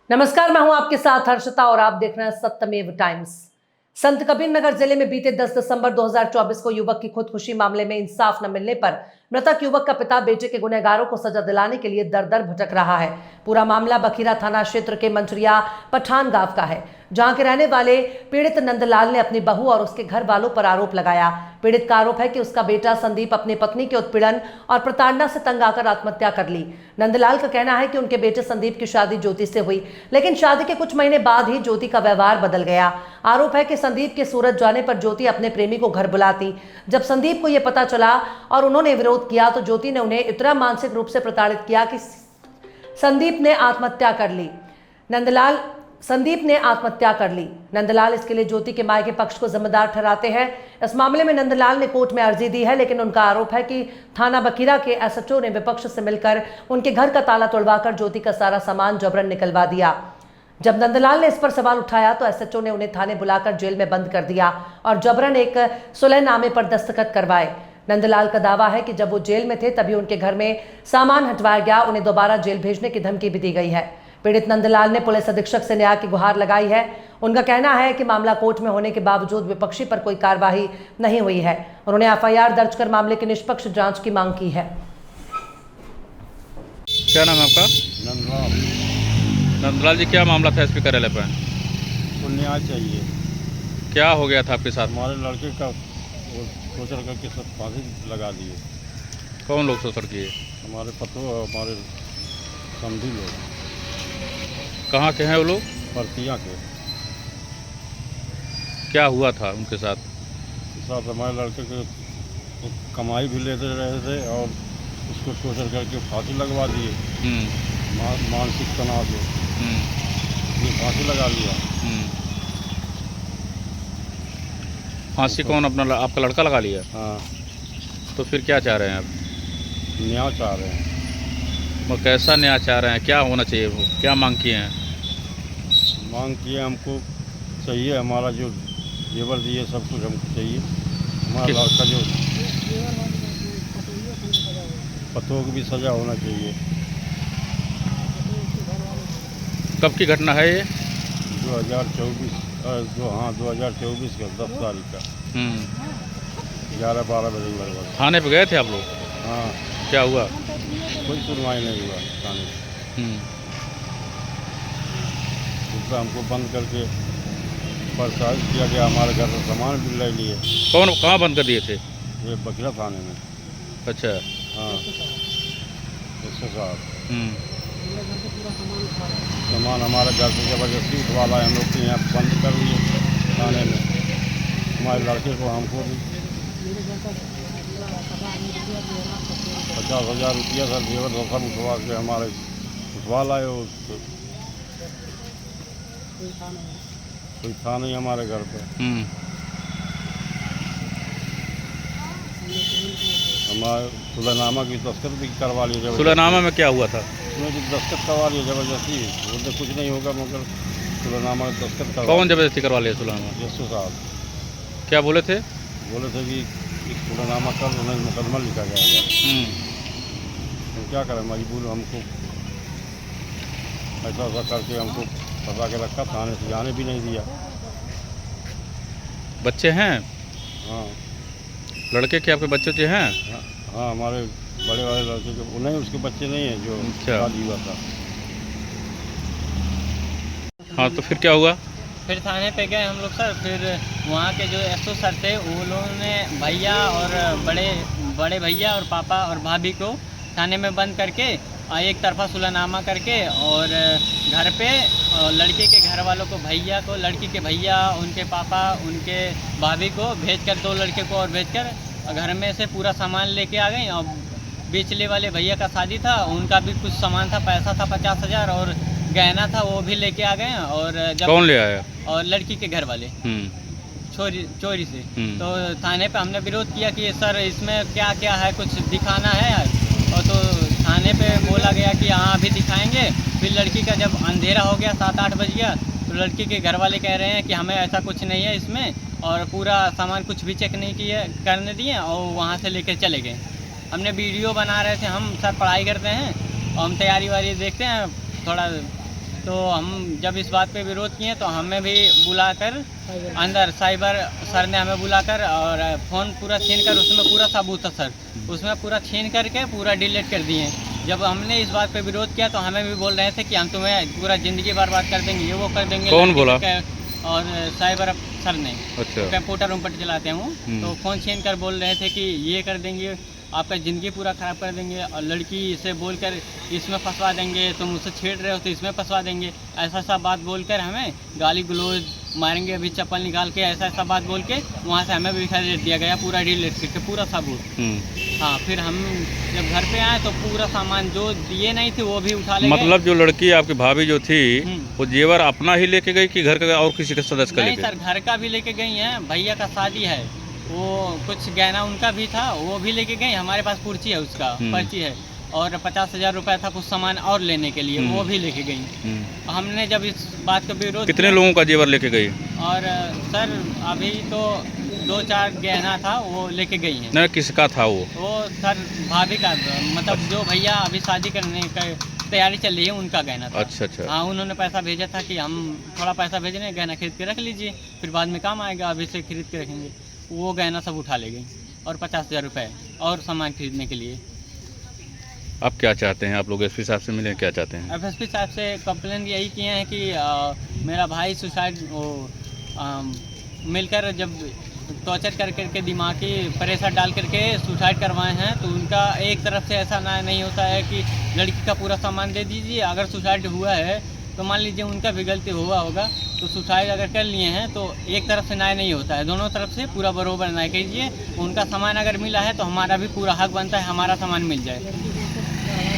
नमस्कार, मैं हूं आपके साथ हर्षिता और आप देख रहे हैं सत्यमेव टाइम्स। संत कबीर नगर जिले में बीते 10 दिसंबर 2024 को युवक की खुदकुशी मामले में इंसाफ न मिलने पर मृतक युवक का पिता बेटे के गुनहगारों को सजा दिलाने के लिए दर दर भटक रहा है। पूरा मामला बखीरा थाना क्षेत्र के मंचरिया पठान गांव का है, जहां के रहने वाले पीड़ित नंदलाल ने अपनी बहू और उसके घर वालों पर आरोप लगाया। पीड़ित का आरोप है कि उसका बेटा संदीप अपनी पत्नी के उत्पीड़न और प्रताड़ना से तंग आकर आत्महत्या कर ली। नंदलाल का कहना है कि उनके बेटे संदीप की शादी ज्योति से हुई, लेकिन शादी के कुछ महीने बाद ही ज्योति का व्यवहार बदल गया। आरोप है कि संदीप के सूरत जाने पर ज्योति अपने प्रेमी को घर बुलाती। जब संदीप को यह पता चला और उन्होंने विरोध किया तो ज्योति ने उन्हें इतना मानसिक रूप से प्रताड़ित किया कि संदीप ने आत्महत्या कर ली। नंदलाल इसके लिए ज्योति के मायके पक्ष को जिम्मेदार ठहराते हैं। इस मामले में नंदलाल ने कोर्ट में अर्जी दी है, लेकिन उनका आरोप है कि थाना बखीरा के एसएचओ ने विपक्ष से मिलकर उनके घर का ताला तोड़वाकर ज्योति का सारा सामान जबरन निकलवा दिया। जब नंदलाल ने इस पर सवाल उठाया तो एसएचओ ने उन्हें थाने बुलाकर जेल में बंद कर दिया और जबरन एक सुलहनामे पर दस्तखत करवाए। नंदलाल का दावा है कि जब वो जेल में थे तभी उनके घर में सामान हटवाया गया, उन्हें दोबारा जेल भेजने की धमकी भी दी गई है। पीड़ित नंदलाल ने पुलिस अधीक्षक से न्याय की गुहार लगाई है। उनका कहना है कि मामला कोर्ट में होने के बावजूद विपक्षी पर कोई कार्रवाई नहीं हुई है। उन्होंने एफआईआर दर्ज कर मामले की निष्पक्ष जांच की मांग की है। क्या नाम है आपका? नंदलाल। नंदलाल जी, क्या मामला था स्पीकर कार्यालय पर? को न्याय चाहिए। क्या हो गया था आपके साथ? हमारे लड़के का शोषण करके सब फांसी लगा दिए। कौन लोग शोषण किए? हमारे पतो हमारे समधी लोग। कहाँ के हैं वो लोग? परतिया के क्या हुआ था उनके साथ? साथ हमारे लड़के के कमाई भी लेते रहे थे और उसको शोषण करके फांसी लगवा दिए। मानसिक तनाव से ये फांसी लगा लिया। फांसी कौन, अपना आपका लड़का लगा लिया? हाँ। तो फिर क्या चाह रहे हैं आप? न्याय चाह रहे हैं। वो कैसा न्याय चाह रहे हैं? क्या होना चाहिए? वो क्या मांग किए हैं? मांग किए हमको चाहिए, हमारा जो जेवर दिए सब कुछ हमको चाहिए। हमारा लड़का जो पतों की भी सजा होना चाहिए। कब की घटना है ये? 2024 का 10 तारीख का 11-12 बजे लगभग। थाने पे गए थे आप लोग? हाँ। क्या हुआ? कोई सुनवाई नहीं हुआ थाने। उसका हमको बंद करके प्रसारित किया गया। हमारे घर का सामान भी ले लिए। कहाँ बंद कर दिए थे? ये बखीरा थाने में। अच्छा। हाँ, उसके साथ सामान हमारे घर से जबरदस्ती उठवा लाए। हम लोग के यहाँ बंद कर लिए थाने में। हमारे लड़के को हमको भी 50,000 रुपया सर जेवर सब उठवा के हमारे उठवा लाए। उसको कोई था नहीं हमारे घर पे। हमारे सुलहनामा की दस्तखत भी करवा लिए। सुलहनामा में क्या हुआ था? उसमें भी दस्तखत करवा लिए जबरदस्ती। बोलते कुछ नहीं होगा, मगर सुलहनामा में दस्तखत करवा। कौन जबरदस्ती करवा लिया सुलहनामा? जस्सू साहब। क्या बोले थे? बोले थे कि सुलहनामा कर, उन्हें मुकदमा लिखा जाएगा। हम क्या करें, मजबूर हमको ऐसा करके हमको फंसा के रखा। थाने से जाने भी नहीं दिया। बच्चे हैं? हाँ। लड़के के आपके बच्चे जो हैं? हाँ, हमारे बड़े वाले लड़के के नहीं, उसके बच्चे नहीं हैं जो शादी हुआ था। हाँ, तो फिर क्या हुआ? फिर थाने पे गए हम लोग सर। फिर वहाँ के जो एसओ सर थे वो लोगों ने भैया और बड़े भैया और पापा और भाभी को थाने में बंद करके एक तरफा सुलहनामा करके और घर पे लड़के के घर वालों को, भैया को, लड़की के भैया, उनके पापा, उनके भाभी को भेजकर, 2 लड़के को और भेजकर घर में से पूरा सामान लेके आ गए। और बिचले वाले भैया का शादी था, उनका भी कुछ सामान था, पैसा था 50,000 और गहना था, वो भी लेके आ गए। और जब कौन ले आया? और लड़की के घर वाले चोरी से। तो थाने पे हमने विरोध किया कि सर इसमें क्या क्या है, कुछ दिखाना है। और तो थाने पे बोला गया कि हाँ अभी दिखाएंगे। फिर लड़की का जब अंधेरा हो गया, 7-8 बज गया, तो लड़की के घर वाले कह रहे हैं कि हमें ऐसा कुछ नहीं है इसमें, और पूरा सामान कुछ भी चेक नहीं किए करने दिए और वहाँ से लेकर चले गए। हमने वीडियो बना रहे थे, हम सर पढ़ाई करते हैं और हम तैयारी वारी देखते हैं, थोड़ा तो हम जब इस बात पे विरोध किए तो हमें भी बुलाकर अंदर साइबर सर ने हमें बुलाकर और फ़ोन पूरा छीन कर उसमें पूरा सबूत था सर, उसमें पूरा छीन करके पूरा डिलीट कर दिए। जब हमने इस बात पे विरोध किया तो हमें भी बोल रहे थे कि हम तुम्हें पूरा ज़िंदगी बर्बाद कर देंगे, ये वो कर देंगे। कौन बोला? और साइबर सर ने। अच्छा। कंप्यूटर उम्प्यूटर चलाते हैं वो, तो फ़ोन छीन कर बोल रहे थे कि ये कर देंगे, आपका ज़िंदगी पूरा ख़राब कर देंगे, और लड़की से बोलकर इसमें फंसवा देंगे, तुम उससे छेड़ रहे हो तो इसमें फंसवा देंगे, ऐसा ऐसा बात बोलकर हमें गाली गलौज मारेंगे, अभी चप्पल निकाल के ऐसा ऐसा बात बोल के वहाँ से हमें भी खरीद दिया गया, पूरा डिलीट करके पूरा सबूत। हाँ, फिर हम जब घर पे आए तो पूरा सामान जो दिए नहीं थे वो भी उठा ले गए। मतलब जो लड़की आपकी भाभी जो थी वो जेवर अपना ही लेके गई कि घर का और किसी के सदस्य का नहीं लेके? सर, घर का भी लेके गई हैं, भैया का शादी है, वो कुछ गहना उनका भी था वो भी लेके गई, हमारे पास पर्ची है उसका, पर्ची है, और 50,000 रुपया था कुछ सामान और लेने के लिए, वो भी लेके गई। हमने जब इस बात का विरोध कितने लोगों का जेवर लेके गई? और सर अभी तो 2-4 गहना था वो लेके गई हैं। नहीं, किसका था वो? वो सर भाभी का, मतलब जो भैया अभी शादी करने का तैयारी चल रही है उनका गहना था। अच्छा अच्छा। हाँ, उन्होंने पैसा भेजा था कि हम थोड़ा पैसा भेज रहे हैं, गहना खरीद के रख लीजिए, फिर बाद में काम आएगा, अभी से खरीद के रखेंगे। वो गहना सब उठा ले गई और 50,000 रुपये और सामान खरीदने के लिए। आप क्या चाहते हैं? आप लोग एसपी साहब से मिले, क्या चाहते हैं? अब एसपी साहब से कंप्लेन यही किए हैं कि मेरा भाई सुसाइड मिलकर जब टॉर्चर कर करके दिमागी प्रेशर डाल करके सुसाइड करवाए हैं, तो उनका एक तरफ से ऐसा नहीं होता है कि लड़की का पूरा सामान दे दीजिए। अगर सुसाइड हुआ है तो मान लीजिए उनका भी गलती हुआ होगा, तो सुसाइड अगर कर लिए हैं तो एक तरफ से न्याय नहीं होता है, दोनों तरफ से पूरा बरोबर न्याय कीजिए। उनका सामान अगर मिला है तो हमारा भी पूरा हक बनता है, हमारा सामान मिल जाए।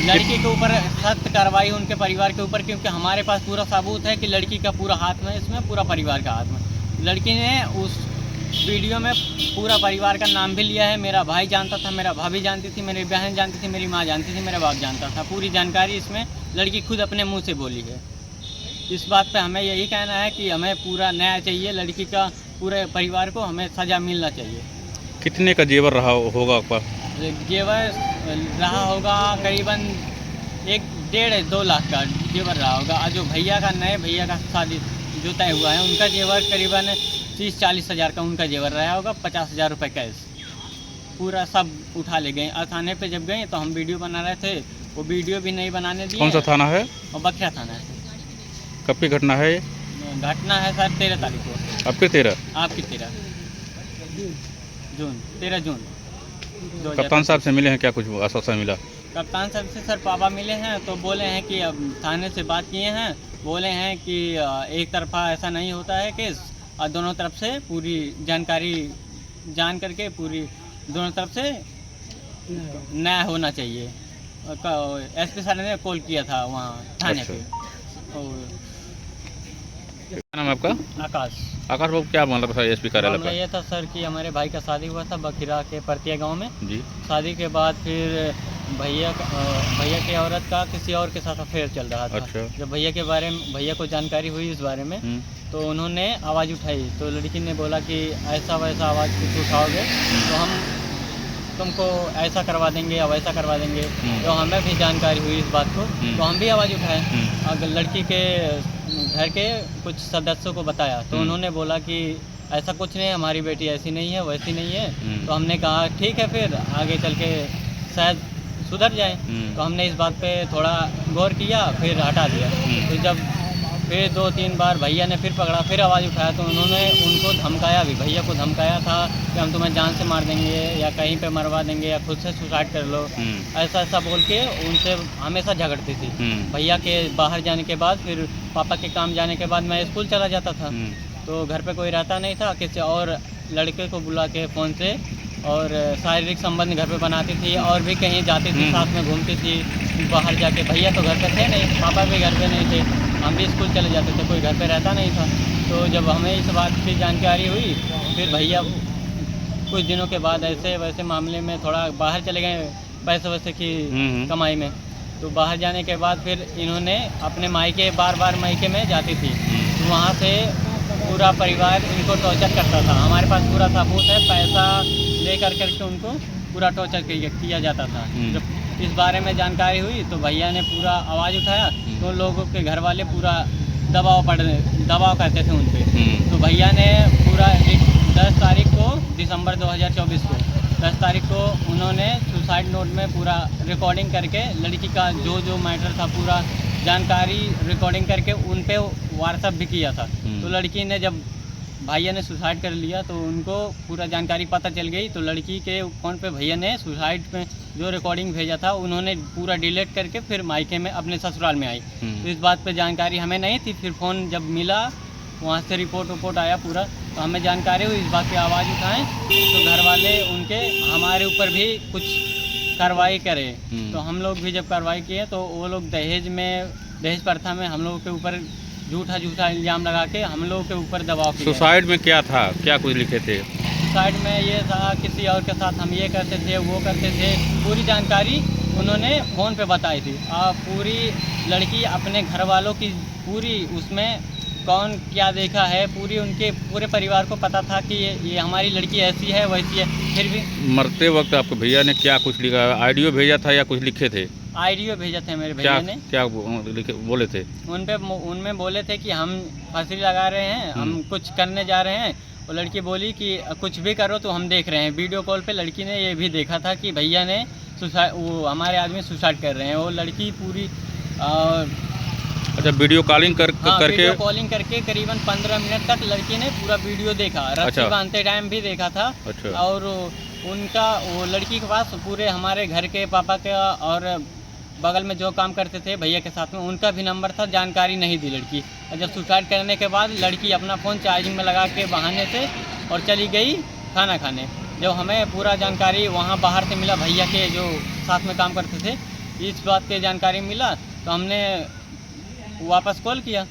लड़की के ऊपर सख्त कार्रवाई उनके परिवार के ऊपर, क्योंकि हमारे पास पूरा सबूत है कि लड़की का पूरा हाथ में, इसमें पूरा परिवार का हाथ में। लड़की ने उस वीडियो में पूरा परिवार का नाम भी लिया है, मेरा भाई जानता था, मेरा भाभी जानती थी, मेरी बहन जानती थी, मेरी माँ जानती थी, मेरा बाप जानता था, पूरी जानकारी इसमें लड़की खुद अपने मुंह से बोली है। इस बात पे हमें यही कहना है कि हमें पूरा न्याय चाहिए, लड़की का पूरे परिवार को हमें सज़ा मिलना चाहिए। कितने का जेवर रहा होगा आपका? जेवर रहा होगा करीबन 1-1.5-2 लाख का जेवर रहा होगा, और जो भैया का नए भैया का शादी जो तय हुआ है उनका जेवर करीबन 30-40 हज़ार का उनका जेवर रहा होगा, 50,000 रुपये कैश पूरा सब उठा ले गए। और थाने पे जब गए तो हम वीडियो बना रहे थे, वो वीडियो भी नहीं बनाने दिए। कौन सा थाना है? और बखरा थाना है। कब की घटना है ये? घटना है सर 13 तारीख को। आपके 13? आपकी 13 जून। कप्तान साहब से मिले हैं, क्या कुछ आश्वासन मिला? कप्तान साहब से सर पापा मिले हैं तो बोले हैं कि अब थाने से बात किए हैं, बोले हैं कि एक तरफा ऐसा नहीं होता है केस, और दोनों तरफ से पूरी जानकारी जान करके पूरी दोनों तरफ से न्याय होना चाहिए। एसपी सर ने कॉल किया था वहाँ थाने पे। और क्या नाम है आपका? आकाश बाबू, क्या मामला था एसपी कार्यालय मामला पर? ये था सर कि हमारे भाई का शादी हुआ था बखिरा के परतिया गांव में। जी। शादी के बाद फिर भैया की औरत का किसी और के साथ अफेयर चल रहा था। अच्छा। जब भैया को जानकारी हुई इस बारे में, तो उन्होंने आवाज़ उठाई, तो लड़की ने बोला कि ऐसा वैसा आवाज़ कुछ उठाओगे तो हम तुमको ऐसा करवा देंगे या वैसा करवा देंगे। तो हमें भी जानकारी हुई इस बात को, तो हम भी आवाज़ उठाए। अगर लड़की के घर के कुछ सदस्यों को बताया तो उन्होंने बोला कि ऐसा कुछ नहीं है, हमारी बेटी ऐसी नहीं है वैसी नहीं है। तो हमने कहा ठीक है, फिर आगे चल के शायद सुधर जाए। तो हमने इस बात पे थोड़ा गौर किया, फिर हटा दिया। तो जब फिर 2-3 बार भैया ने फिर पकड़ा, फिर आवाज़ उठाया, तो उन्होंने उनको धमकाया भी, भैया को धमकाया था कि हम तुम्हें जान से मार देंगे या कहीं पे मरवा देंगे या खुद से सुसाइड कर लो, ऐसा ऐसा बोल के उनसे हमेशा झगड़ती थी। भैया के बाहर जाने के बाद, फिर पापा के काम जाने के बाद मैं स्कूल चला जाता था, तो घर पे कोई रहता नहीं था, किसी और लड़के को बुला के फ़ोन से और शारीरिक संबंध घर पे बनाती थी, और भी कहीं जाती थी, साथ में घूमती थी बाहर जाके। भैया तो घर पे थे नहीं, पापा भी घर पे नहीं थे, हम भी स्कूल चले जाते थे, कोई घर पे रहता नहीं था। तो जब हमें इस बात की जानकारी हुई, फिर भैया कुछ दिनों के बाद ऐसे वैसे मामले में थोड़ा बाहर चले गए पैसे वैसे की कमाई में। तो बाहर जाने के बाद फिर इन्होंने अपने मायके बार मायके में जाती थी, तो वहाँ से पूरा परिवार इनको टॉर्चर करता था। हमारे पास पूरा सबूत है, पैसा ले करके उनको पूरा टॉर्चर किया जाता था। जब इस बारे में जानकारी हुई तो भैया ने पूरा आवाज़ उठाया, तो लोगों के घर वाले पूरा दबाव करते थे उन पे। तो भैया ने पूरा 10 तारीख को दिसंबर 2024 को 10 तारीख को उन्होंने सुसाइड नोट में पूरा रिकॉर्डिंग करके लड़की का जो मैटर था पूरा जानकारी रिकॉर्डिंग करके उन पे व्हाट्सअप भी किया था। तो लड़की ने जब भैया ने सुसाइड कर लिया तो उनको पूरा जानकारी पता चल गई। तो लड़की के फ़ोन पे भैया ने सुसाइड में जो रिकॉर्डिंग भेजा था उन्होंने पूरा डिलीट करके फिर मायके में अपने ससुराल में आई। तो इस बात पे जानकारी हमें नहीं थी। फिर फ़ोन जब मिला वहाँ से रिपोर्ट आया पूरा, तो हमें जानकारी हुई। इस बात की आवाज़ उठाएं तो घर वाले उनके हमारे ऊपर भी कुछ कार्रवाई करें। तो हम लोग भी जब कार्रवाई किए तो वो लोग दहेज प्रथा में हम लोगों के ऊपर झूठा इल्ज़ाम लगा के हम लोगों के ऊपर दबाव किया। सुसाइड में क्या था, क्या कुछ लिखे थे? सुसाइड में ये था किसी और के साथ हम ये करते थे वो करते थे, पूरी जानकारी उन्होंने फ़ोन पे बताई थी। पूरी लड़की अपने घर वालों की पूरी उसमें कौन क्या देखा है पूरी उनके पूरे परिवार को पता था कि ये हमारी लड़की ऐसी है वैसी है। फिर भी मरते वक्त आपके भैया ने क्या कुछ लिखा, ऑडियो भेजा था या कुछ लिखे थे? आईडियो भेजा थे मेरे भैया ने। क्या लिखे बोले थे? उनमें बोले थे कि हम फांसी लगा रहे हैं, हम कुछ करने जा रहे हैं। वो लड़की बोली कि कुछ भी करो तो हम देख रहे हैं। वीडियो कॉल पे लड़की ने ये भी देखा था कि भैया ने वो हमारे आदमी सुसाइड कर रहे हैं। वो लड़की पूरी अच्छा, वीडियो कॉलिंग करके वीडियो कॉलिंग करके करीबन 15 मिनट तक लड़की ने पूरा वीडियो देखा। रस्सी बांधते टाइम भी देखा था। अच्छा। और उनका वो लड़की के पास पूरे हमारे घर के पापा का और बगल में जो काम करते थे भैया के साथ में उनका भी नंबर था। जानकारी नहीं दी लड़की। और जब सुसाइड करने के बाद लड़की अपना फ़ोन चार्जिंग में लगा के बहाने से और चली गई खाना खाने। जब हमें पूरा जानकारी वहाँ बाहर से मिला, भैया के जो साथ में काम करते थे, इस बात की जानकारी मिला तो हमने वापस कॉल किया।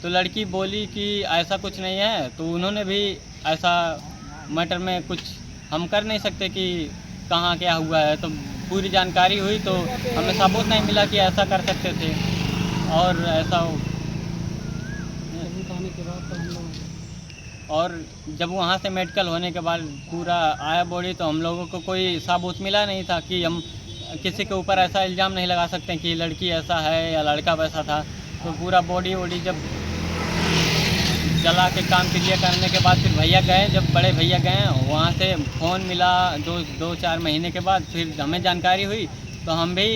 तो लड़की बोली कि ऐसा कुछ नहीं है। तो उन्होंने भी ऐसा मैटर में कुछ हम कर नहीं सकते कि कहाँ क्या हुआ है। तो पूरी जानकारी हुई तो हमें सबूत नहीं मिला कि ऐसा कर सकते थे और ऐसा और जब वहाँ से मेडिकल होने के बाद पूरा आया बॉडी तो हम लोगों को कोई सबूत मिला नहीं था कि हम किसी के ऊपर ऐसा इल्ज़ाम नहीं लगा सकते कि लड़की ऐसा है या लड़का वैसा था। तो पूरा बॉडी जब जला के काम क्लियर करने के बाद फिर भैया गए, जब बड़े भैया गए वहाँ से फ़ोन मिला 2-4 महीने के बाद फिर हमें जानकारी हुई तो हम भी